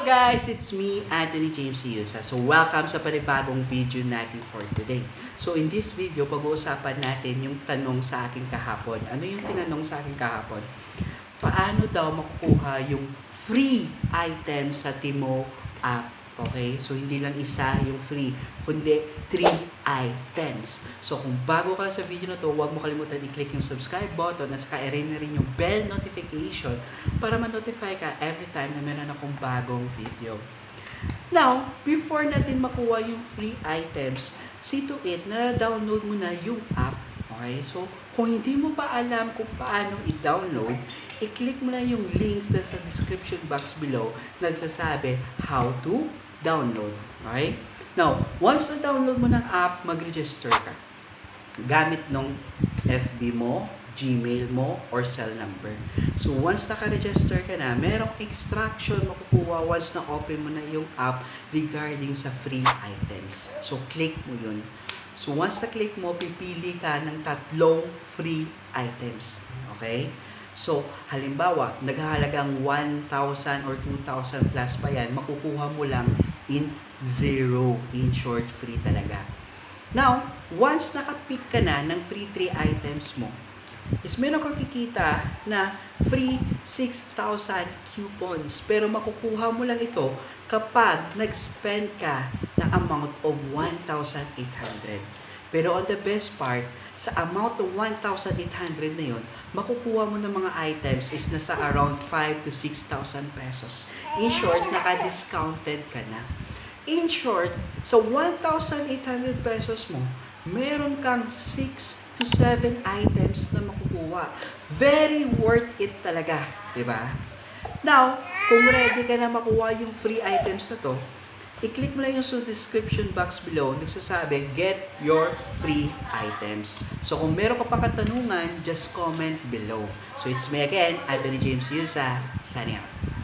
guys? It's me, Anthony James Yusa. So welcome sa panibagong video natin for today. So in this video, pag-uusapan natin yung tanong sa akin kahapon. Ano yung tinanong sa akin kahapon? Paano daw makukuha yung free item sa Timo app? Okay? So hindi lang isa yung free, kundi 3 items. So kung bago ka sa video na to, huwag mo kalimutan i-click yung subscribe button at saka i-ring na rin yung bell notification para ma-notify ka every time na meron akong bagong video. Now, before natin makuha yung free items, see to it na download mo na yung app. Okay? So, kung hindi mo pa alam kung paano i-download, i-click mo na yung links na sa description box below na nagsasabi how to download. Okay? Now, once na-download mo ng app, mag-register ka. Gamit nung FB mo, Gmail mo, or cell number. So, once naka-register ka na, merong extraction makukuha once na-open mo na yung app regarding sa free items. So, click mo yun. So, once na-click mo, pipili ka ng 3 free items. Okay? So, halimbawa, naghahalagang 1,000 or 2,000 plus pa yan, makukuha mo lang in 0. In short, free talaga. Now, once nakapick ka na ng free 3 items mo, is meron kang kikita na free 6,000 coupons. Pero makukuha mo lang ito kapag nag-spend ka ng amount of 1,800. Pero on the best part, sa amount of 1,800 na yun, makukuha mo ng mga items is nasa around 5,000 to 6,000 pesos. In short, naka-discounted ka na. In short, sa 1,800 pesos mo, meron kang 6 to 7 items na makukuha. Very worth it talaga, di ba? Now, kung ready ka na makuha yung free items na to, i-click mo lang yung sa description box below, nagsasabi, get your free items. So, kung meron ka pa katanungan, just comment below. So, it's me again, Anthony James Yusa, signing out.